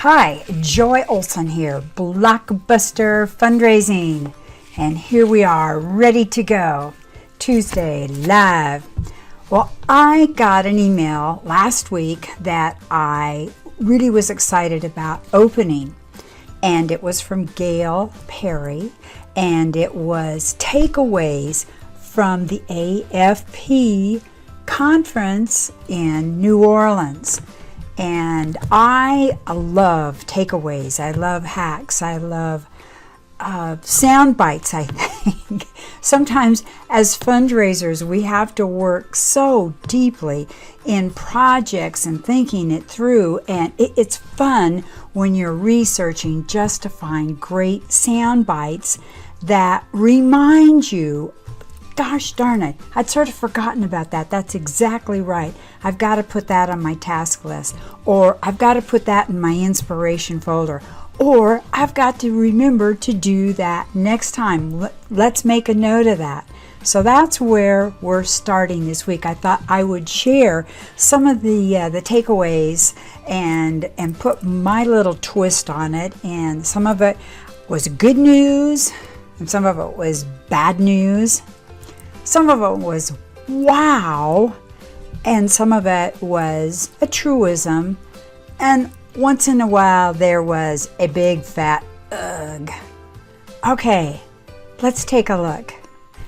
Hi, Joy Olson here, Blockbuster Fundraising, and here we are, ready to go, Tuesday, live. Well, I got an email last week that I really was excited about opening, and it was from Gail Perry, and it was takeaways from the AFP conference in New Orleans. And I love takeaways. I love hacks. I love sound bites, I think. Sometimes as fundraisers, we have to work so deeply in projects and thinking it through. And it's fun when you're researching just to find great sound bites that remind you, gosh darn it, I'd sort of forgotten about that. That's exactly right. I've got to put that on my task list, or I've got to put that in my inspiration folder, or I've got to remember to do that next time. Let's make a note of that. So that's where we're starting this week. I thought I would share some of the takeaways and put my little twist on it. And some of it was good news, and some of it was bad news. Some of it was wow, and some of it was a truism, and once in a while there was a big fat ugh. Okay, let's take a look.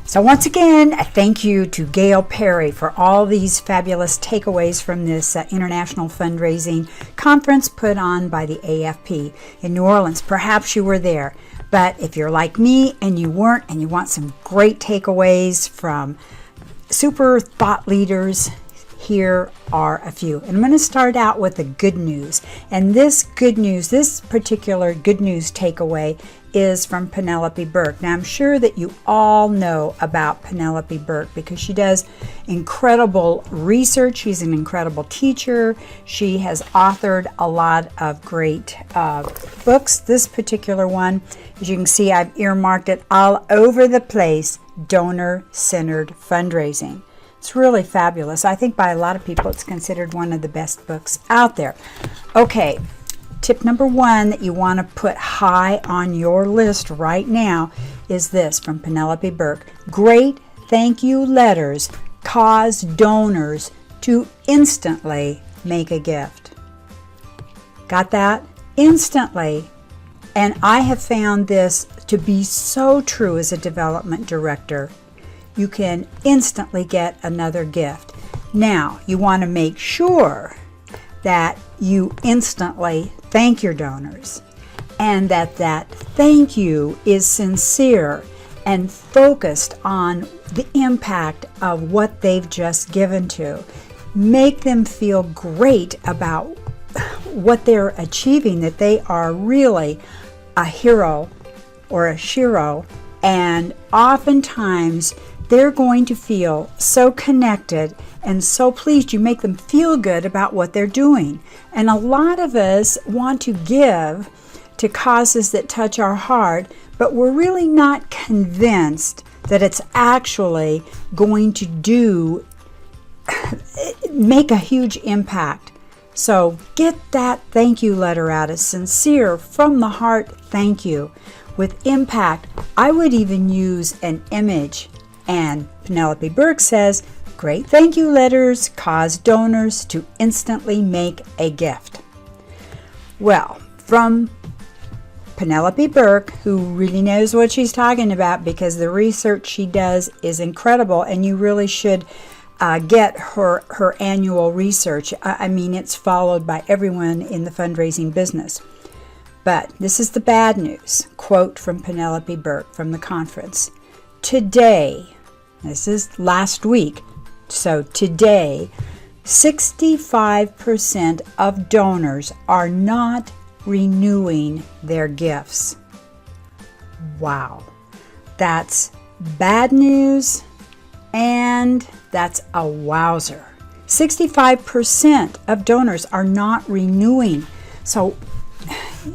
So once again, a thank you to Gail Perry for all these fabulous takeaways from this international fundraising conference put on by the AFP in New Orleans. Perhaps you were there. But if you're like me and you weren't, and you want some great takeaways from super thought leaders, here are a few. And I'm going to start out with the good news. And this particular good news takeaway is from Penelope Burke. Now, I'm sure that you all know about Penelope Burke because she does incredible research. She's an incredible teacher. She has authored a lot of great books. This particular one, as you can see, I've earmarked it all over the place, Donor-Centered Fundraising. It's really fabulous. I think by a lot of people it's considered one of the best books out there. Okay, tip number one that you want to put high on your list right now is this from Penelope Burke. Great thank you letters cause donors to instantly make a gift. Got that? Instantly. And I have found this to be so true as a development director. You can instantly get another gift. Now, you want to make sure that you instantly thank your donors and that thank you is sincere and focused on the impact of what they've just given to. Make them feel great about what they're achieving, that they are really a hero or a shiro, and oftentimes they're going to feel so connected and so pleased. You make them feel good about what they're doing. And a lot of us want to give to causes that touch our heart, but we're really not convinced that it's actually going to make a huge impact. So get that thank you letter out, a sincere, from the heart thank you with impact. I would even use an image. And Penelope Burke says, great thank you letters cause donors to instantly make a gift. Well, from Penelope Burke, who really knows what she's talking about because the research she does is incredible, and you really should get her annual research. I mean, it's followed by everyone in the fundraising business. But this is the bad news. Quote from Penelope Burke from the conference. Today, this is last week, so today, 65% of donors are not renewing their gifts. Wow, that's bad news, and that's a wowzer. 65% of donors are not renewing. So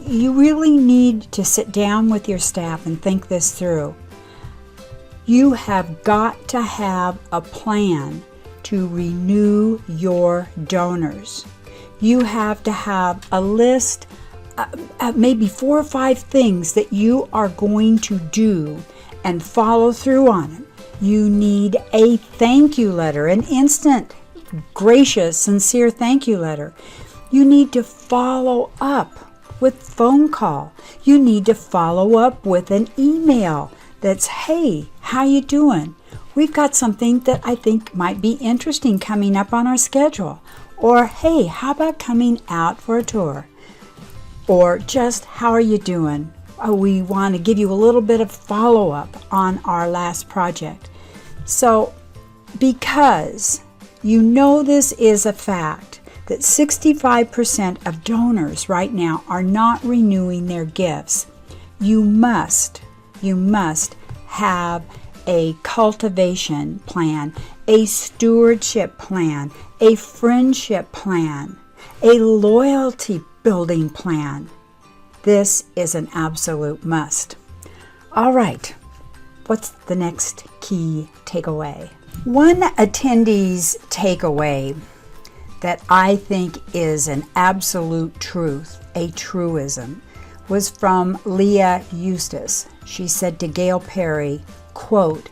you really need to sit down with your staff and think this through. You have got to have a plan to renew your donors. You have to have a list maybe 4 or 5 things that you are going to do and follow through on them. You need a thank you letter, an instant, gracious, sincere thank you letter. You need to follow up with phone call. You need to follow up with an email that's, hey, how you doing? We've got something that I think might be interesting coming up on our schedule. Or, hey, how about coming out for a tour? Or just, how are you doing? We want to give you a little bit of follow-up on our last project. So, because you know this is a fact, that 65% of donors right now are not renewing their gifts, you must have a cultivation plan, a stewardship plan, a friendship plan, a loyalty building plan. This is an absolute must. All right, what's the next key takeaway? One attendee's takeaway that I think is an absolute truth, a truism, was from Leah Eustace. She said to Gail Perry, quote,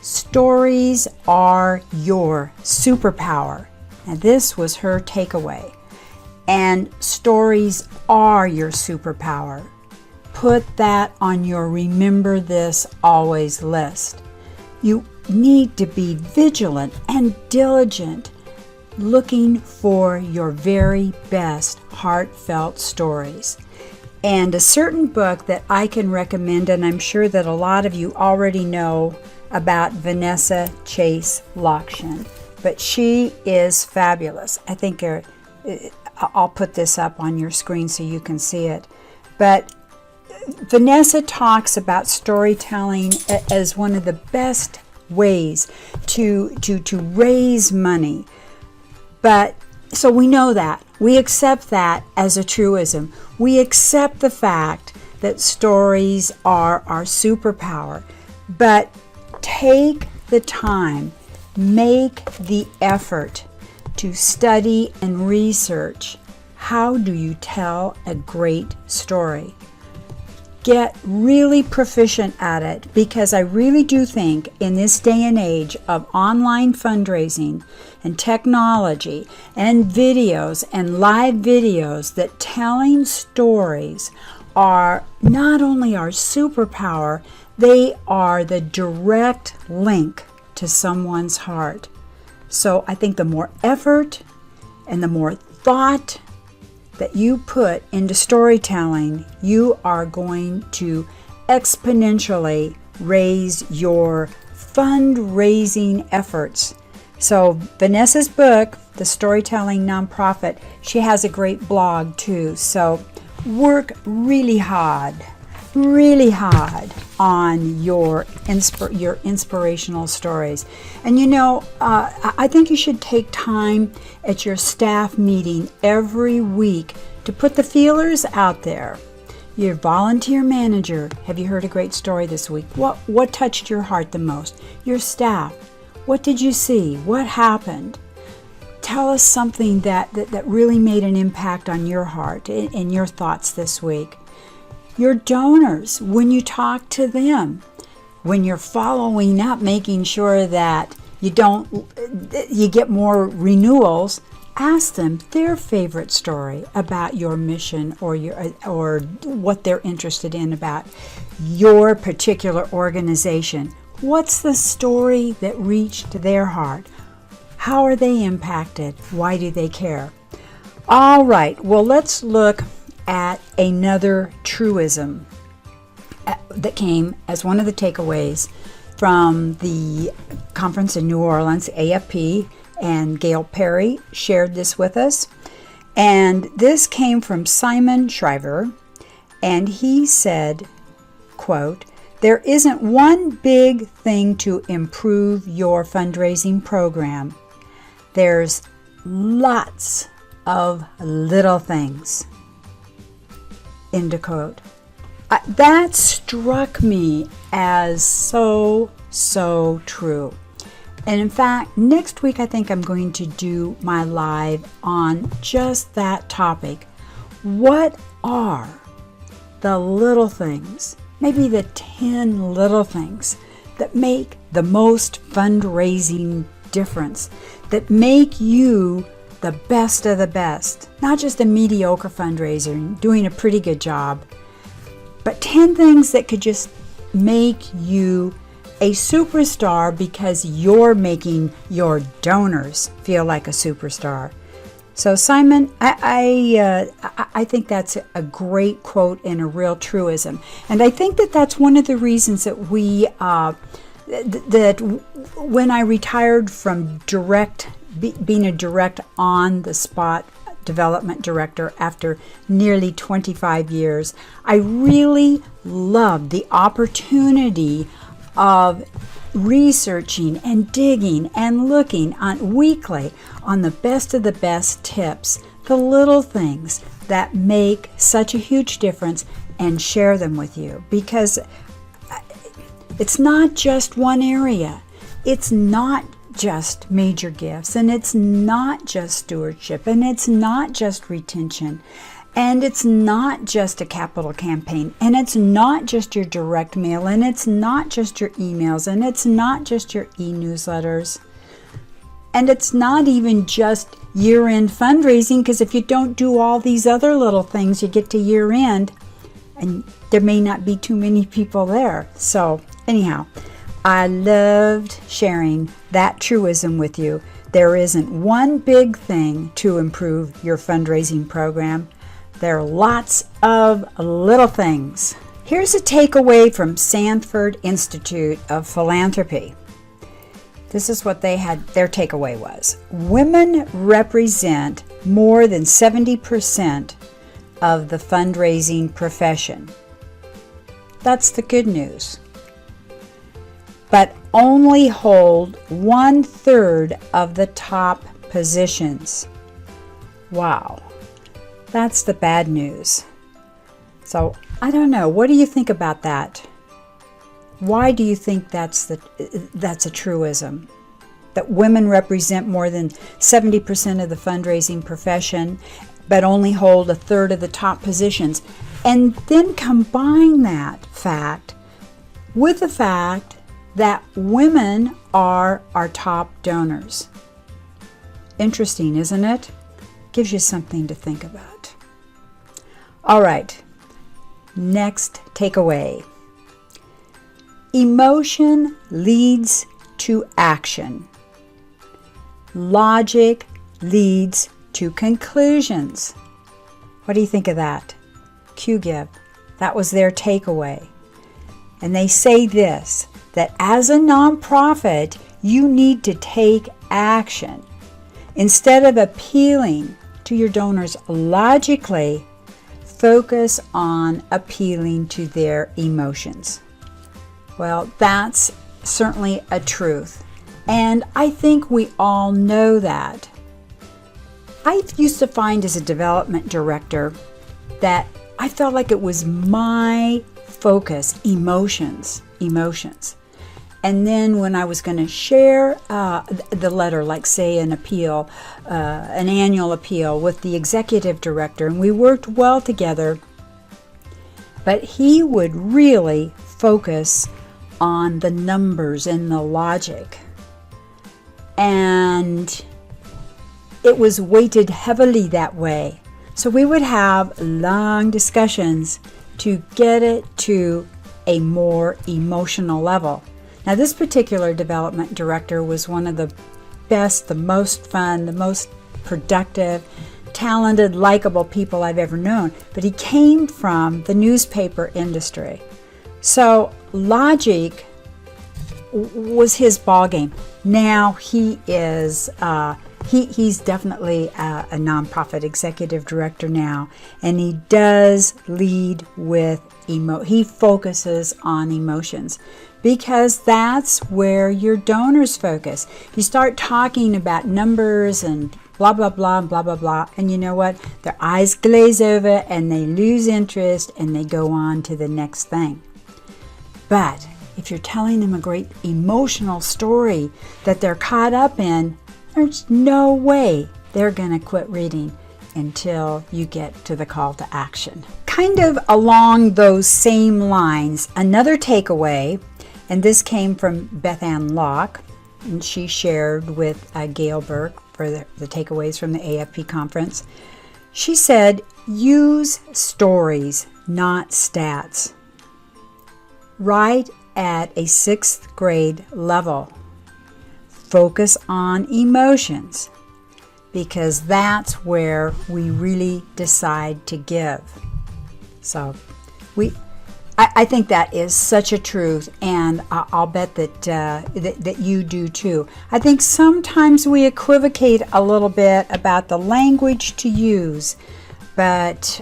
"Stories are your superpower." And this was her takeaway. And stories are your superpower. Put that on your remember this always list. You need to be vigilant and diligent, looking for your very best heartfelt stories. And a certain book that I can recommend, and I'm sure that a lot of you already know about Vanessa Chase Lockshin, but she is fabulous. I think I'll put this up on your screen so you can see it. But Vanessa talks about storytelling as one of the best ways to raise money. But so we know that. We accept that as a truism. We accept the fact that stories are our superpower. But take the time, make the effort to study and research. How do you tell a great story? Get really proficient at it, because I really do think in this day and age of online fundraising and technology and videos and live videos, that telling stories are not only our superpower, they are the direct link to someone's heart. So I think the more effort and the more thought that you put into storytelling, you are going to exponentially raise your fundraising efforts. So Vanessa's book, The Storytelling Nonprofit, she has a great blog too. So work really hard on your inspirational stories. And you know, I think you should take time at your staff meeting every week to put the feelers out there. Your volunteer manager, have you heard a great story this week? What touched your heart the most? Your staff, what did you see? What happened? Tell us something that really made an impact on your heart and your thoughts this week. Your donors, when you talk to them, when you're following up, making sure that you get more renewals, ask them their favorite story about your mission or what they're interested in about your particular organization. What's the story that reached their heart? How are they impacted? Why do they care? All right, well, let's look at another truism that came as one of the takeaways from the conference in New Orleans, AFP, and Gail Perry shared this with us. And this came from Simon Shriver, and he said, quote, "There isn't one big thing to improve your fundraising program. There's lots of little things." End of quote. That struck me as so true. And in fact, next week I think I'm going to do my live on just that topic. What are the little things, maybe the 10 little things that make the most fundraising difference, that make you the best of the best, not just a mediocre fundraiser doing a pretty good job, but 10 things that could just make you a superstar because you're making your donors feel like a superstar. So Simon, I think that's a great quote and a real truism, and I think that that's one of the reasons that that when I retired from being a direct on-the-spot development director after nearly 25 years, I really loved the opportunity of researching and digging and looking on weekly on the best of the best tips, the little things that make such a huge difference, and share them with you, because it's not just one area. It's not just major gifts, and it's not just stewardship, and it's not just retention, and it's not just a capital campaign, and it's not just your direct mail, and it's not just your emails, and it's not just your e-newsletters, and it's not even just year-end fundraising, because if you don't do all these other little things, you get to year-end and there may not be too many people there. So anyhow, I loved sharing that truism with you. There isn't one big thing to improve your fundraising program. There are lots of little things. Here's a takeaway from Sanford Institute of Philanthropy. This is what their takeaway was. Women represent more than 70% of the fundraising profession. That's the good news. But only hold 1/3 of the top positions. Wow, that's the bad news. So I don't know. What do you think about that? Why do you think that's a truism? That women represent more than 70% of the fundraising profession, but only hold 1/3 of the top positions. And then combine that fact with the fact that women are our top donors. Interesting, isn't it? Gives you something to think about. All right, next takeaway. Emotion leads to action. Logic leads to conclusions. What do you think of that? QGIV. That was their takeaway. And they say this, that as a nonprofit, you need to take action. Instead of appealing to your donors logically, focus on appealing to their emotions. Well, that's certainly a truth. And I think we all know that. I used to find as a development director that I felt like it was my focus, emotions. And then when I was going to share the letter, like say an appeal, an annual appeal with the executive director, and we worked well together, but he would really focus on the numbers and the logic. And it was weighted heavily that way. So we would have long discussions to get it to a more emotional level. Now, this particular development director was one of the best, the most fun, the most productive, talented, likable people I've ever known. But he came from the newspaper industry. So logic was his ballgame. Now he is he's definitely a nonprofit executive director now, and he does lead with he focuses on emotions, because that's where your donors focus. You start talking about numbers and blah blah blah blah blah blah, and you know what, their eyes glaze over and they lose interest and they go on to the next thing. But if you're telling them a great emotional story that they're caught up in, there's no way they're going to quit reading until you get to the call to action. Kind of along those same lines, another takeaway, and this came from Beth Ann Locke, and she shared with Gail Burke for the takeaways from the AFP conference. She said, use stories, not stats. Right at a 6th grade level. Focus on emotions, because that's where we really decide to give. So I think that is such a truth, and I'll bet that you do too. I think sometimes we equivocate a little bit about the language to use, but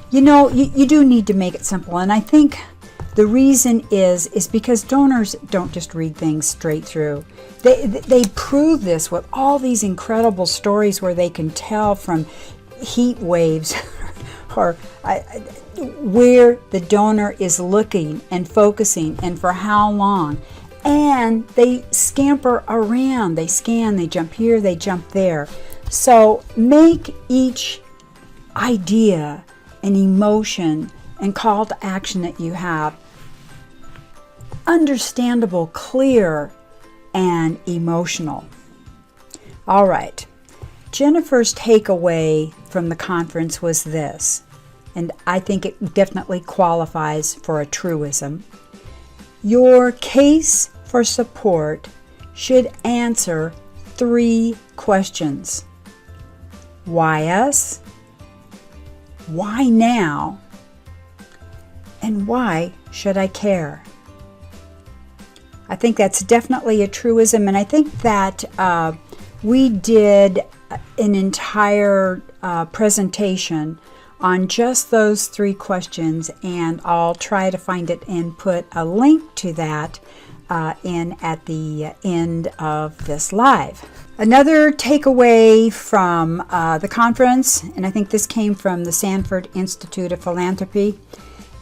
you do need to make it simple. And I think the reason is because donors don't just read things straight through. They prove this with all these incredible stories where they can tell from heat waves or where the donor is looking and focusing and for how long. And they scamper around. They scan, they jump here, they jump there. So make each idea and emotion and call to action that you have understandable, clear, and emotional. All right. Jennifer's takeaway from the conference was this, and I think it definitely qualifies for a truism. Your case for support should answer 3 questions. Why us? Why now? And why should I care? I think that's definitely a truism, and I think that we did an entire presentation on just those 3 questions, and I'll try to find it and put a link to that in at the end of this live. Another takeaway from the conference, and I think this came from the Sanford Institute of Philanthropy,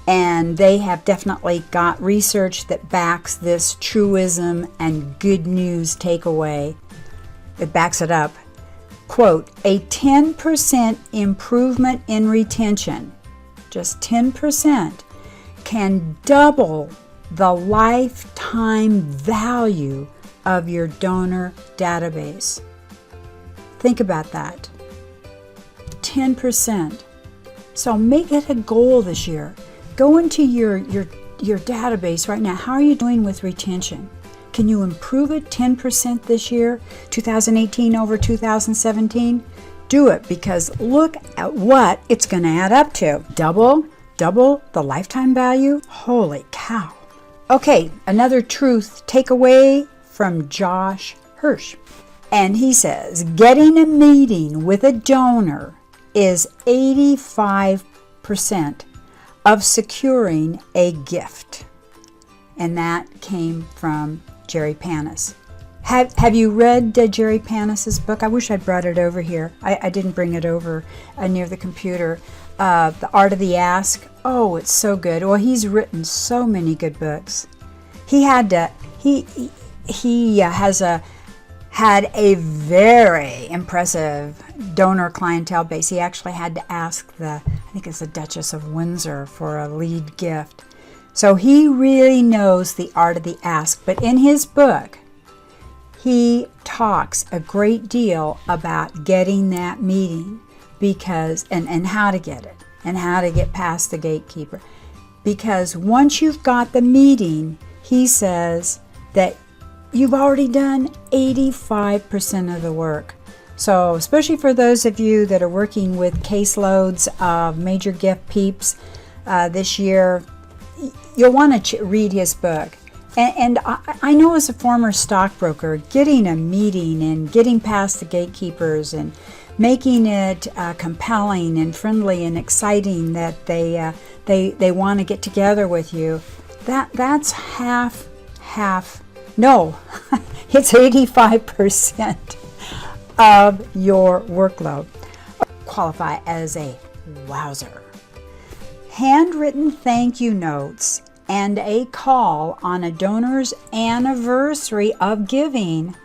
and they have definitely got research that backs this truism and good news takeaway. It backs it up. Quote, a 10% improvement in retention, just 10%, can double the lifetime value of your donor database. Think about that. 10%. So make it a goal this year. Go into your database right now. How are you doing with retention? Can you improve it 10% this year, 2018 over 2017? Do it, because look at what it's going to add up to. Double the lifetime value? Holy cow. Okay, another truth takeaway from Josh Hirsch. And he says, getting a meeting with a donor is 85% of securing a gift. And that came from Jerry Panis. Have you read Jerry Panis's book? I wish I'd brought it over here. I didn't bring it over near the computer. The Art of the Ask. Oh, it's so good. Well, he's written so many good books. He has had a very impressive donor clientele base. He actually had to ask I think it's the Duchess of Windsor for a lead gift. So he really knows the art of the ask. But in his book, he talks a great deal about getting that meeting, because and how to get it and how to get past the gatekeeper. Because once you've got the meeting, he says that you've already done 85% of the work. So especially for those of you that are working with caseloads of major gift peeps this year, you'll want to read his book. And I know, as a former stockbroker, getting a meeting and getting past the gatekeepers and making it compelling and friendly and exciting that they want to get together with you, that's half. No, it's 85% of your workload. Qualify as a wowzer. Handwritten thank you notes and a call on a donor's anniversary of giving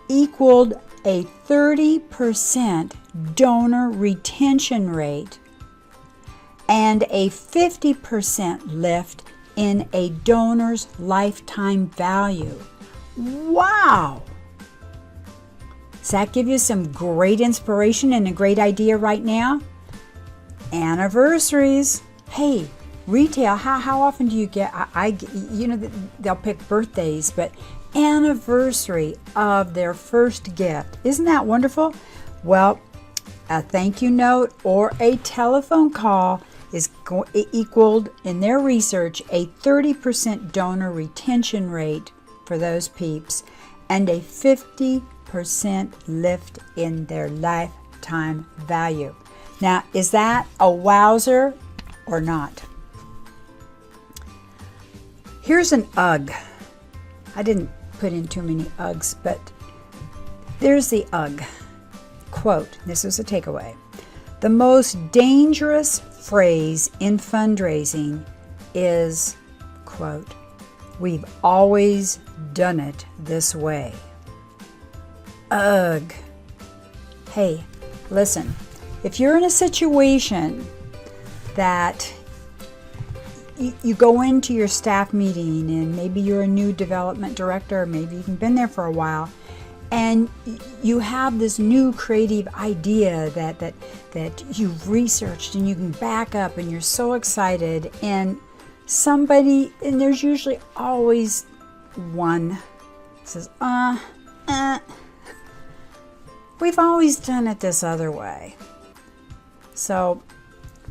equaled a 30% donor retention rate and a 50% lift in a donor's lifetime value. Wow! Does that give you some great inspiration and a great idea right now? Anniversaries. Hey, retail, how often do you get, they'll pick birthdays, but anniversary of their first gift. Isn't that wonderful? Well, a thank you note or a telephone call is equaled in their research a 30% donor retention rate for those peeps and a 50% lift in their lifetime value. Now, is that a wowzer or not? Here's an UGG. I didn't put in too many UGGs, but there's the UGG. Quote, this is a takeaway. The most dangerous phrase in fundraising is, quote, "We've always done it this way." Ugh. Hey, listen, if you're in a situation that you go into your staff meeting and maybe you're a new development director, or maybe you've been there for a while, and you have this new creative idea that you've researched and you can back up and you're so excited, and there's usually always one says, we've always done it this other way. So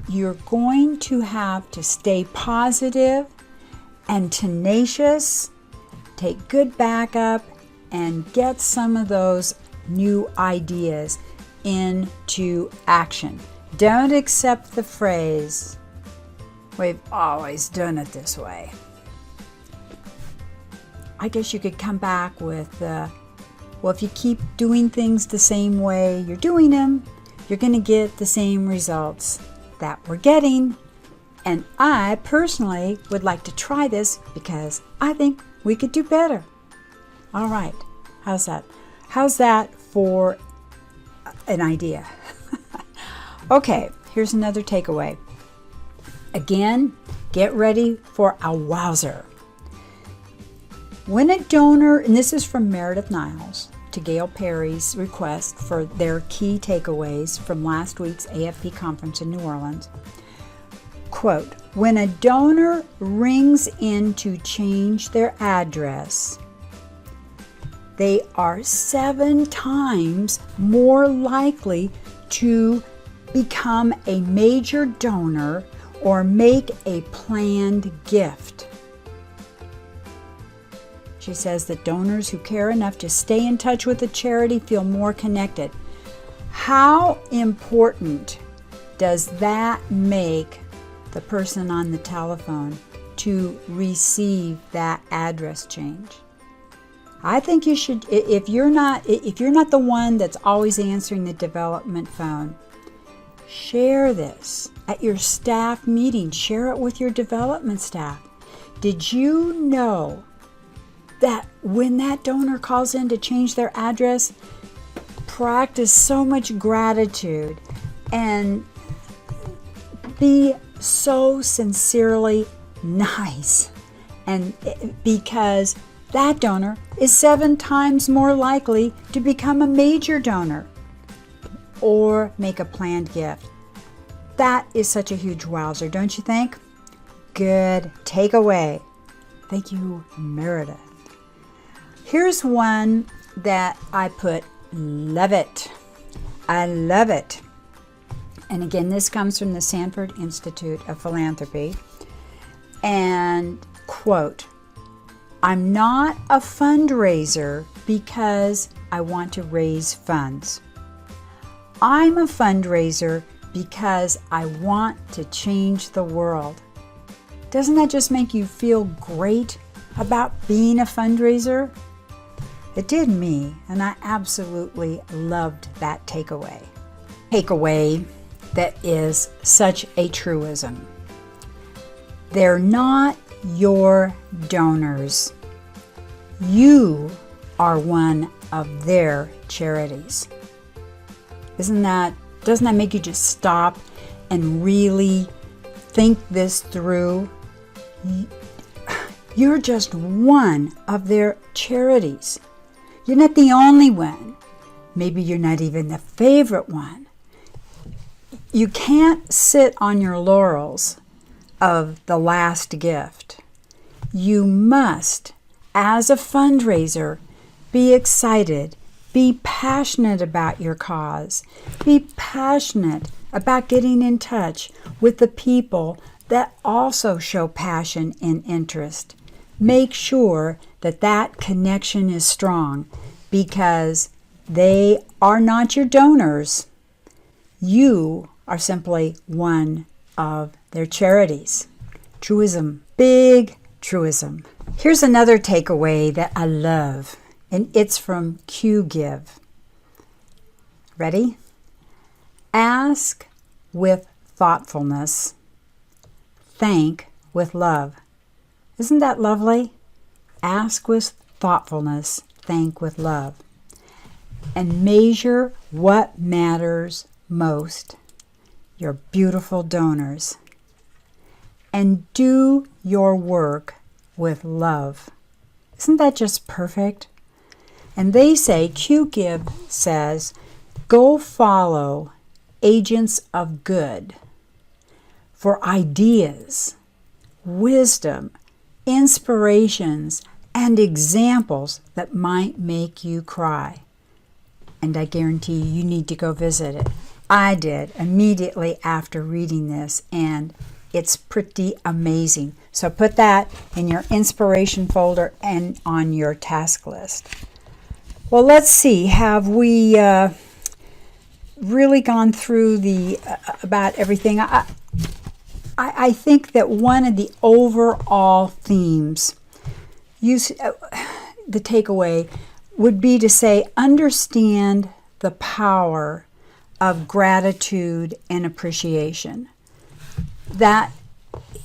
you're going to have to stay positive and tenacious, take good backup, and get some of those new ideas into action. Don't accept the phrase, "We've always done it this way." I guess you could come back with, well, if you keep doing things the same way you're doing them, you're going to get the same results that we're getting. And I personally would like to try this because I think we could do better. All right, how's that? How's that for an idea? Okay, here's another takeaway. Again, get ready for a wowzer. When a donor, and this is from Meredith Niles to Gail Perry's request for their key takeaways from last week's AFP conference in New Orleans. Quote, "When a donor rings in to change their address, they are 7 times more likely to become a major donor or make a planned gift." She says that donors who care enough to stay in touch with the charity feel more connected. How important does that make the person on the telephone to receive that address change? I think you should, if you're not the one that's always answering the development phone, share this at your staff meeting. Share it with your development staff. Did you know that when that donor calls in to change their address, practice so much gratitude and be so sincerely nice, and because that donor is 7 times more likely to become a major donor or make a planned gift. That is such a huge wowzer, don't you think? Good takeaway. Thank you, Meredith. Here's one that I put, love it. I love it. And again, this comes from the Sanford Institute of Philanthropy. And quote, "I'm not a fundraiser because I want to raise funds. I'm a fundraiser because I want to change the world." Doesn't that just make you feel great about being a fundraiser? It did me, and I absolutely loved that takeaway. Takeaway that is such a truism. They're not your donors. You are one of their charities. Doesn't that make you just stop and really think this through? You're just one of their charities. You're not the only one. Maybe you're not even the favorite one. You can't sit on your laurels of the last gift. You must, as a fundraiser, be excited, be passionate about your cause, be passionate about getting in touch with the people that also show passion and interest. Make sure that that connection is strong, because they are not your donors. You are simply one of their charities. Truism, big truism. Here's another takeaway that I love, and it's from QGive. Ready? Ask with thoughtfulness. Thank with love. Isn't that lovely? Ask with thoughtfulness. Thank with love. And measure what matters most. Your beautiful donors. And do your work with love. Isn't that just perfect? And they say, QGive says, go follow agents of good for ideas, wisdom, inspirations, and examples that might make you cry. And I guarantee you need to go visit it. I did immediately after reading this, and it's pretty amazing. So put that in your inspiration folder and on your task list. Well, let's see. Have we really gone through about everything? I think that one of the overall themes, the takeaway, would be to say, understand the power of gratitude and appreciation. That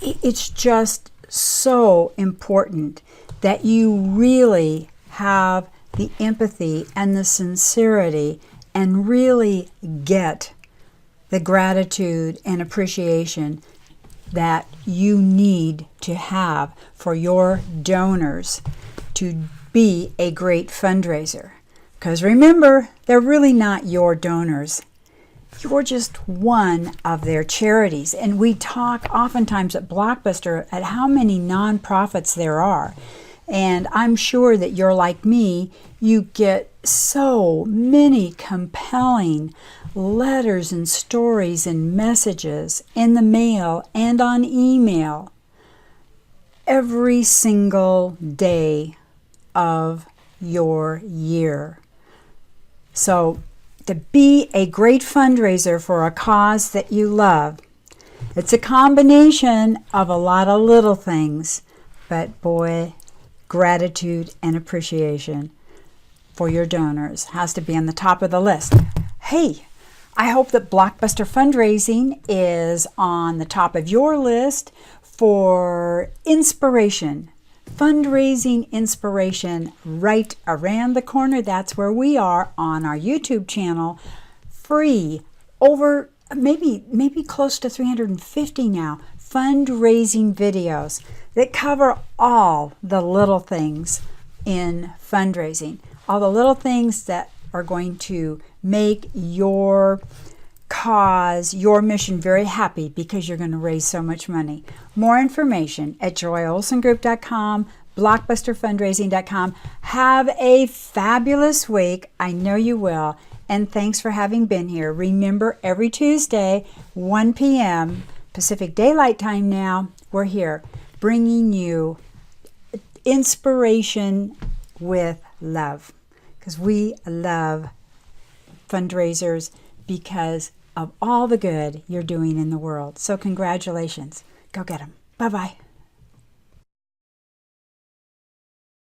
it's just so important that you really have the empathy and the sincerity and really get the gratitude and appreciation that you need to have for your donors to be a great fundraiser. Because remember, they're really not your donors. You're just one of their charities. And we talk oftentimes at Blockbuster at how many nonprofits there are. And I'm sure that you're like me. You get so many compelling letters and stories and messages in the mail and on email every single day of your year. So to be a great fundraiser for a cause that you love, it's a combination of a lot of little things, but boy, gratitude and appreciation for your donors has to be on the top of the list. Hey, I hope that Blockbuster Fundraising is on the top of your list for inspiration, fundraising inspiration right around the corner. That's where we are on our YouTube channel. Free, over maybe close to 350 now, fundraising videos that cover all the little things in fundraising, all the little things that are going to make your cause, your mission very happy, because you're going to raise so much money. More information at joyolsengroup.com, blockbusterfundraising.com. Have a fabulous week. I know you will. And thanks for having been here. Remember, every Tuesday, 1 p.m. Pacific Daylight Time now, we're here bringing you inspiration with love. Because we love fundraisers because of all the good you're doing in the world. So congratulations. Go get them. Bye-bye.